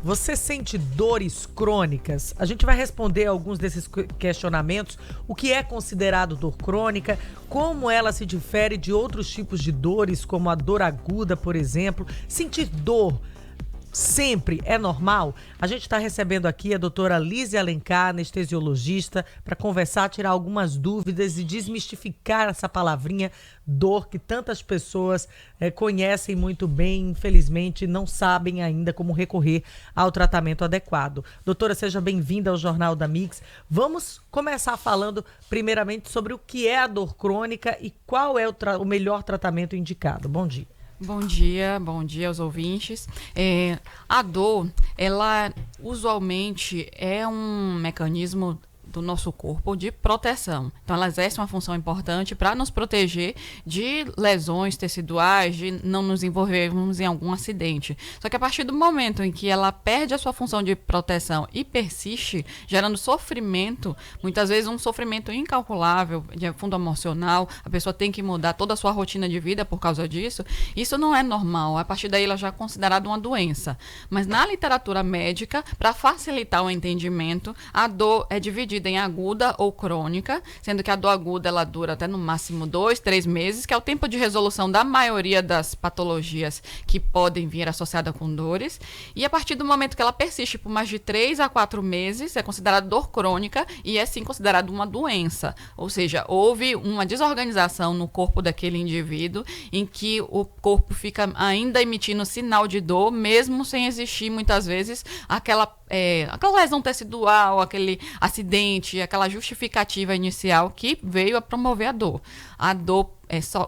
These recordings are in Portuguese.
Você sente dores crônicas? A gente vai responder alguns desses questionamentos. O que é considerado dor crônica? Como ela se difere de outros tipos de dores, como a dor aguda, por exemplo? Sentir dor sempre é normal? A gente está recebendo aqui a doutora Lízia Alencar, anestesiologista, para conversar, tirar algumas dúvidas e desmistificar essa palavrinha dor que tantas pessoas conhecem muito bem, infelizmente não sabem ainda como recorrer ao tratamento adequado. Doutora, seja bem-vinda ao Jornal da Mix. Vamos começar falando primeiramente sobre o que é a dor crônica e qual é o melhor tratamento indicado. Bom dia. Bom dia aos ouvintes. A dor, ela usualmente é um mecanismo do nosso corpo de proteção. Então, ela exerce uma função importante para nos proteger de lesões teciduais, de não nos envolvermos em algum acidente. Só que a partir do momento em que ela perde a sua função de proteção e persiste, gerando sofrimento, muitas vezes um sofrimento incalculável, de fundo emocional, a pessoa tem que mudar toda a sua rotina de vida por causa disso, isso não é normal. A partir daí, ela já é considerada uma doença. Mas na literatura médica, para facilitar o entendimento, a dor é dividida em aguda ou crônica, sendo que a dor aguda ela dura até no máximo 2, 3 meses, que é o tempo de resolução da maioria das patologias que podem vir associadas com dores. E a partir do momento que ela persiste por mais de 3 a 4 meses, é considerada dor crônica e é sim considerada uma doença. Ou seja, houve uma desorganização no corpo daquele indivíduo em que o corpo fica ainda emitindo sinal de dor, mesmo sem existir muitas vezes aquela lesão tecidual, aquele acidente, aquela justificativa inicial que veio a promover a dor. A dor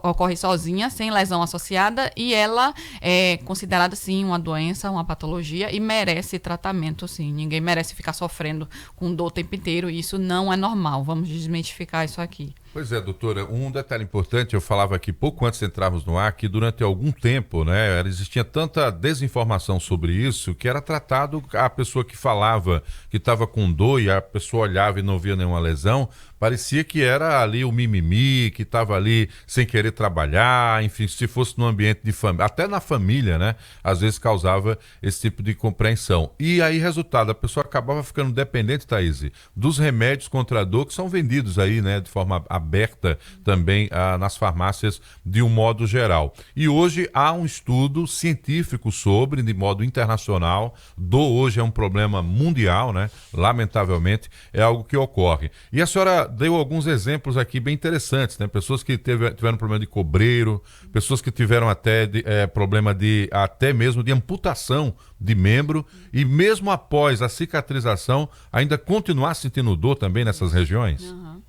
ocorre sozinha, sem lesão associada, e ela é considerada, sim, uma doença, uma patologia, e merece tratamento, sim. Ninguém merece ficar sofrendo com dor o tempo inteiro, e isso não é normal. Vamos desmistificar isso aqui. Pois é, doutora, um detalhe importante, eu falava aqui pouco antes de entrarmos no ar, que durante algum tempo, né, existia tanta desinformação sobre isso, que era tratado a pessoa que falava que estava com dor e a pessoa olhava e não via nenhuma lesão, parecia que era ali o mimimi, que estava ali sem querer trabalhar, enfim, se fosse num ambiente de família, até na família, né, às vezes causava esse tipo de compreensão. E aí, resultado, a pessoa acabava ficando dependente, Thaís, dos remédios contra a dor que são vendidos aí, né, de forma aberta também nas farmácias de um modo geral. E hoje há um estudo científico sobre, de modo internacional, dor hoje é um problema mundial, né, lamentavelmente, é algo que ocorre. E a senhora deu alguns exemplos aqui bem interessantes, né? Pessoas que tiveram problema de cobreiro, pessoas que tiveram até problema até mesmo de amputação de membro, e mesmo após a cicatrização, ainda continuar sentindo dor também nessas regiões? Uhum.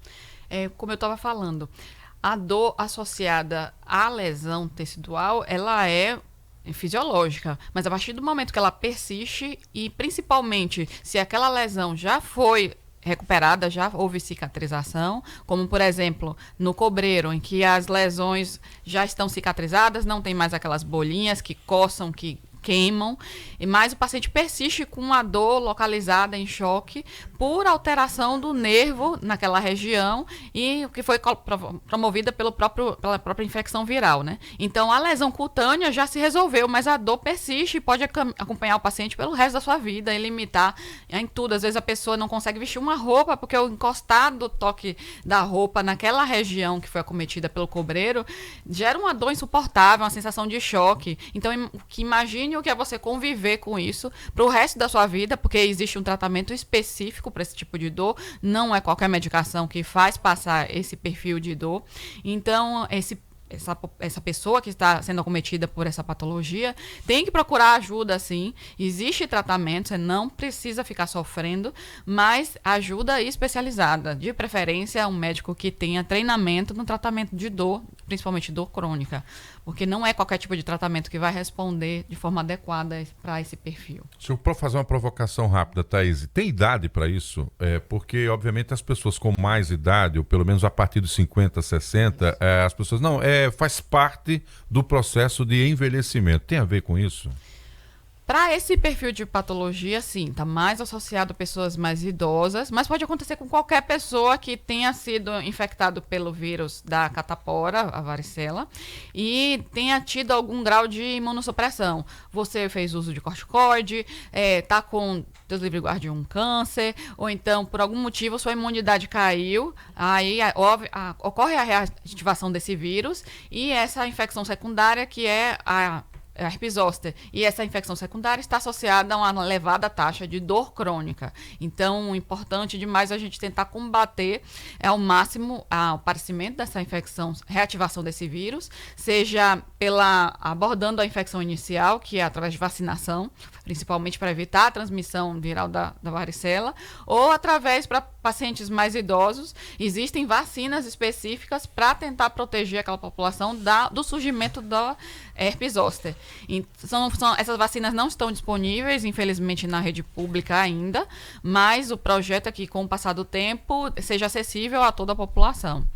Como eu estava falando, a dor associada à lesão tecidual, ela é fisiológica, mas a partir do momento que ela persiste, e principalmente se aquela lesão já foi recuperada, já houve cicatrização, como por exemplo no cobreiro, em que as lesões já estão cicatrizadas, não tem mais aquelas bolinhas que coçam, que queimam, mas o paciente persiste com uma dor localizada em choque por alteração do nervo naquela região e que foi promovida pela própria infecção viral, né? Então, a lesão cutânea já se resolveu, mas a dor persiste e pode acompanhar o paciente pelo resto da sua vida e limitar em tudo. Às vezes a pessoa não consegue vestir uma roupa porque o encostar do toque da roupa naquela região que foi acometida pelo cobreiro gera uma dor insuportável, uma sensação de choque. Então, imagine o que é você conviver com isso para o resto da sua vida, porque existe um tratamento específico para esse tipo de dor, não é qualquer medicação que faz passar esse perfil de dor. Então, essa pessoa que está sendo acometida por essa patologia tem que procurar ajuda, sim. Existe tratamento, você não precisa ficar sofrendo, mas ajuda especializada, de preferência um médico que tenha treinamento no tratamento de dor, principalmente dor crônica, porque não é qualquer tipo de tratamento que vai responder de forma adequada para esse perfil. Se eu fazer uma provocação rápida, Thaís, tem idade para isso? Porque, obviamente, as pessoas com mais idade, ou pelo menos a partir dos 50, 60, as pessoas, faz parte do processo de envelhecimento. Tem a ver com isso? Para esse perfil de patologia, sim, está mais associado a pessoas mais idosas, mas pode acontecer com qualquer pessoa que tenha sido infectado pelo vírus da catapora, a varicela, e tenha tido algum grau de imunossupressão. Você fez uso de corticoide, está com, Deus livre e guarde, um câncer, ou então, por algum motivo, sua imunidade caiu, aí ocorre a reativação desse vírus e essa infecção secundária que é a herpes zoster. E essa infecção secundária está associada a uma elevada taxa de dor crônica. Então, importante demais a gente tentar combater ao máximo o aparecimento dessa infecção, reativação desse vírus, seja abordando a infecção inicial, que é através de vacinação, principalmente para evitar a transmissão viral da varicela, ou através para pacientes mais idosos. Existem vacinas específicas para tentar proteger aquela população do surgimento da herpes zoster. Essas vacinas não estão disponíveis, infelizmente, na rede pública ainda, mas o projeto é que, com o passar do tempo, seja acessível a toda a população.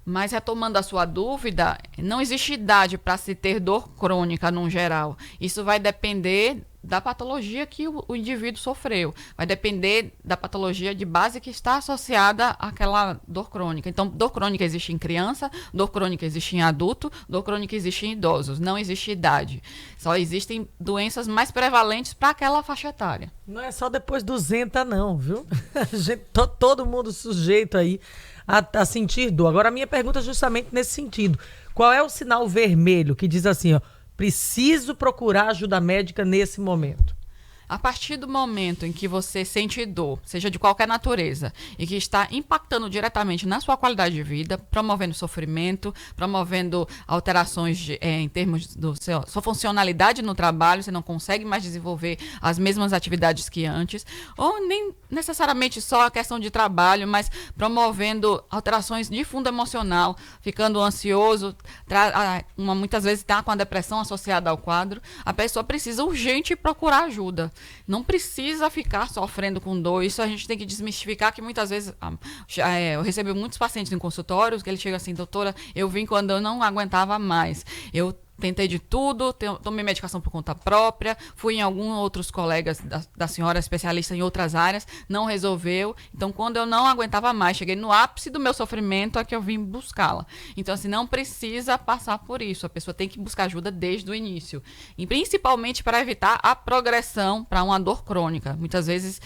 Mas, retomando a sua dúvida, não existe idade para se ter dor crônica, no geral. Isso vai depender da patologia que o indivíduo sofreu. Vai depender da patologia de base que está associada àquela dor crônica. Então, dor crônica existe em criança, dor crônica existe em adulto, dor crônica existe em idosos. Não existe idade. Só existem doenças mais prevalentes para aquela faixa etária. Não é só depois dos 200 não, viu? Todo mundo sujeito aí a sentir dor. Agora, a minha pergunta é justamente nesse sentido. Qual é o sinal vermelho que diz assim, ó, preciso procurar ajuda médica nesse momento? A partir do momento em que você sente dor, seja de qualquer natureza, e que está impactando diretamente na sua qualidade de vida, promovendo sofrimento, promovendo alterações em termos da sua funcionalidade no trabalho, você não consegue mais desenvolver as mesmas atividades que antes, ou nem necessariamente só a questão de trabalho, mas promovendo alterações de fundo emocional, ficando ansioso, muitas vezes está com a depressão associada ao quadro, a pessoa precisa urgente procurar ajuda. Não precisa ficar sofrendo com dor. Isso a gente tem que desmistificar, que muitas vezes eu recebo muitos pacientes em consultórios que ele chega assim, doutora, eu vim quando eu não aguentava mais. Eu tentei de tudo, tomei medicação por conta própria, fui em alguns outros colegas da senhora, especialista em outras áreas, não resolveu. Então, quando eu não aguentava mais, cheguei no ápice do meu sofrimento, é que eu vim buscá-la. Então, assim, não precisa passar por isso. A pessoa tem que buscar ajuda desde o início. E principalmente para evitar a progressão para uma dor crônica. Muitas vezes,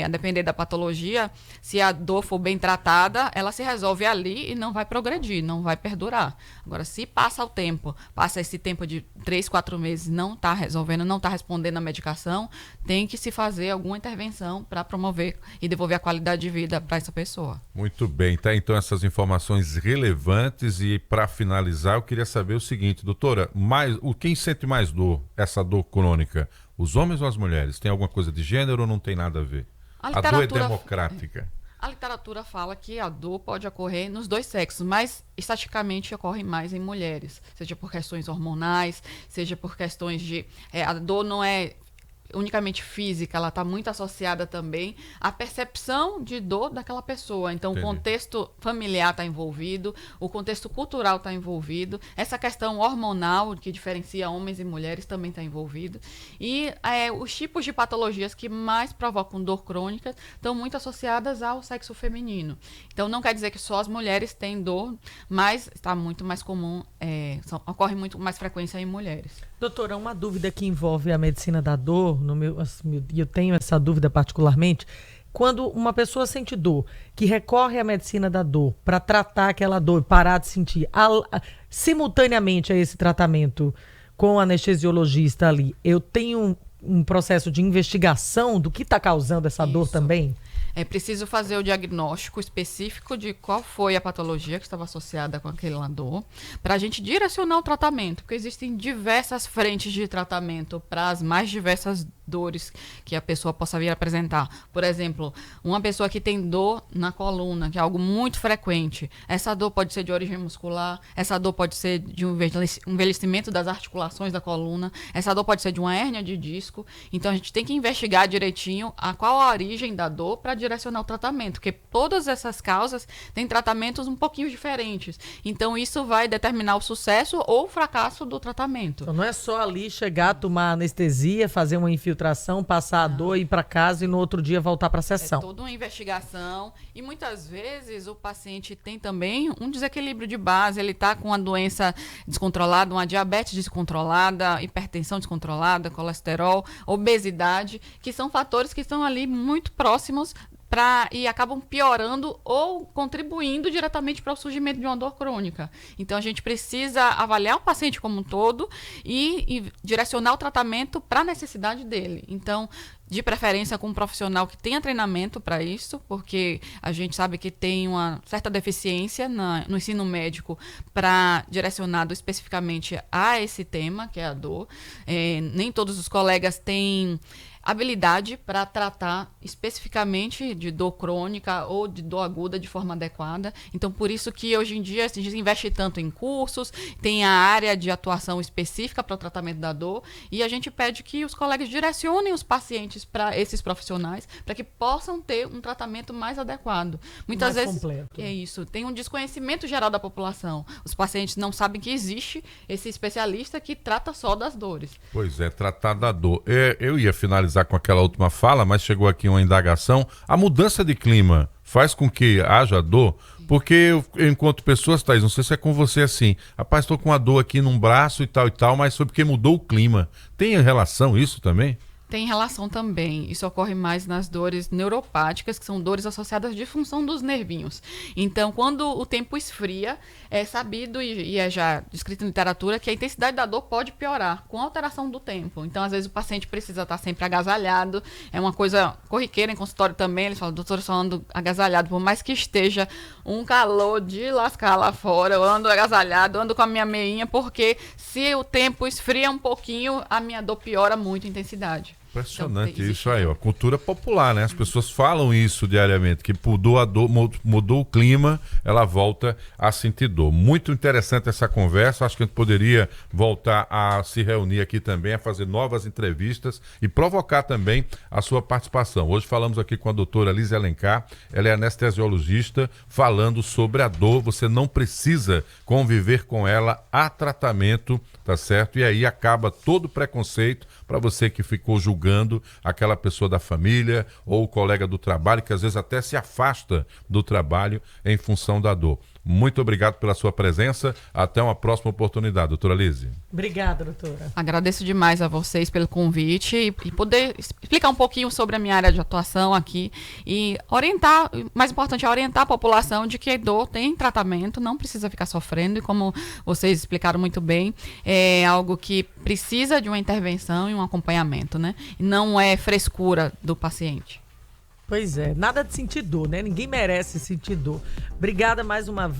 a depender da patologia, se a dor for bem tratada, ela se resolve ali e não vai progredir, não vai perdurar. Agora, se passa o tempo, passa esse tempo de 3, 4 meses, não está resolvendo, não está respondendo à medicação, tem que se fazer alguma intervenção para promover e devolver a qualidade de vida para essa pessoa. Muito bem, tá? Então essas informações relevantes, e para finalizar eu queria saber o seguinte, doutora, quem sente mais dor, essa dor crônica, os homens ou as mulheres? Tem alguma coisa de gênero ou não tem nada a ver? A dor é democrática. A literatura fala que a dor pode ocorrer nos dois sexos, mas estatisticamente ocorre mais em mulheres, seja por questões hormonais, seja por questões de... a dor não é unicamente física, ela está muito associada também à percepção de dor daquela pessoa. Então, Entendi. O contexto familiar está envolvido, o contexto cultural está envolvido, essa questão hormonal que diferencia homens e mulheres também está envolvido. E os tipos de patologias que mais provocam dor crônica estão muito associadas ao sexo feminino. Então, não quer dizer que só as mulheres têm dor, mas está muito mais comum, ocorre muito mais frequência em mulheres. Doutora, uma dúvida que envolve a medicina da dor, eu tenho essa dúvida particularmente, quando uma pessoa sente dor, que recorre à medicina da dor para tratar aquela dor, parar de sentir, simultaneamente a esse tratamento com o anestesiologista ali, eu tenho um processo de investigação do que está causando essa dor também? É preciso fazer o diagnóstico específico de qual foi a patologia que estava associada com aquela dor, para a gente direcionar o tratamento, porque existem diversas frentes de tratamento para as mais diversas dores que a pessoa possa vir a apresentar. Por exemplo, uma pessoa que tem dor na coluna, que é algo muito frequente. Essa dor pode ser de origem muscular, essa dor pode ser de um envelhecimento das articulações da coluna, essa dor pode ser de uma hérnia de disco. Então a gente tem que investigar direitinho qual a origem da dor para direcionar o tratamento, porque todas essas causas têm tratamentos um pouquinho diferentes. Então isso vai determinar o sucesso ou o fracasso do tratamento. Então não é só ali chegar, tomar anestesia, fazer uma infiltração, passar a dor, ir para casa e no outro dia voltar para a sessão. É toda uma investigação e muitas vezes o paciente tem também um desequilíbrio de base, ele está com uma doença descontrolada, uma diabetes descontrolada, hipertensão descontrolada, colesterol, obesidade, que são fatores que estão ali muito próximos e acabam piorando ou contribuindo diretamente para o surgimento de uma dor crônica. Então, a gente precisa avaliar o paciente como um todo e direcionar o tratamento para a necessidade dele. Então, de preferência com um profissional que tenha treinamento para isso, porque a gente sabe que tem uma certa deficiência no ensino médico para direcionado especificamente a esse tema, que é a dor. Nem todos os colegas têm habilidade para tratar especificamente de dor crônica ou de dor aguda de forma adequada. Então, por isso que hoje em dia a gente investe tanto em cursos, tem a área de atuação específica para o tratamento da dor, e a gente pede que os colegas direcionem os pacientes para esses profissionais, para que possam ter um tratamento mais adequado. Muitas mais vezes completo. é isso, tem um desconhecimento geral da população. Os pacientes não sabem que existe esse especialista que trata só das dores. Pois é, tratar da dor. Eu ia finalizar com aquela última fala, mas chegou aqui uma indagação. A mudança de clima faz com que haja dor? Porque eu encontro pessoas, Thaís, não sei se é com você assim, rapaz, estou com uma dor aqui num braço e tal, mas foi porque mudou o clima. Tem relação isso também? Tem relação também. Isso ocorre mais nas dores neuropáticas, que são dores associadas à disfunção dos nervinhos. Então, quando o tempo esfria, é sabido e é já descrito em literatura que a intensidade da dor pode piorar com a alteração do tempo. Então, às vezes, o paciente precisa estar sempre agasalhado. É uma coisa corriqueira em consultório também. Eles falam, doutor, eu só ando agasalhado. Por mais que esteja um calor de lascar lá fora, eu ando agasalhado, ando com a minha meinha, porque se o tempo esfria um pouquinho, a minha dor piora muito a intensidade. Impressionante Então, isso aí, ó. Cultura popular, né? As pessoas falam isso diariamente, que mudou a dor, mudou o clima, ela volta a sentir dor. Muito interessante essa conversa, acho que a gente poderia voltar a se reunir aqui também, a fazer novas entrevistas e provocar também a sua participação. Hoje falamos aqui com a doutora Lízia Alencar, ela é anestesiologista, falando sobre a dor, você não precisa conviver com ela, há tratamento, tá certo? E aí acaba todo o preconceito para você que ficou julgando aquela pessoa da família ou o colega do trabalho, que às vezes até se afasta do trabalho em função da dor. Muito obrigado pela sua presença. Até uma próxima oportunidade, doutora Lízia. Obrigada, doutora. Agradeço demais a vocês pelo convite e poder explicar um pouquinho sobre a minha área de atuação aqui e orientar, o mais importante é orientar a população de que a dor tem tratamento, não precisa ficar sofrendo e como vocês explicaram muito bem, é algo que precisa de uma intervenção e um acompanhamento, né? E não é frescura do paciente. Pois é, nada de sentir dor, né? Ninguém merece sentir dor. Obrigada mais uma vez.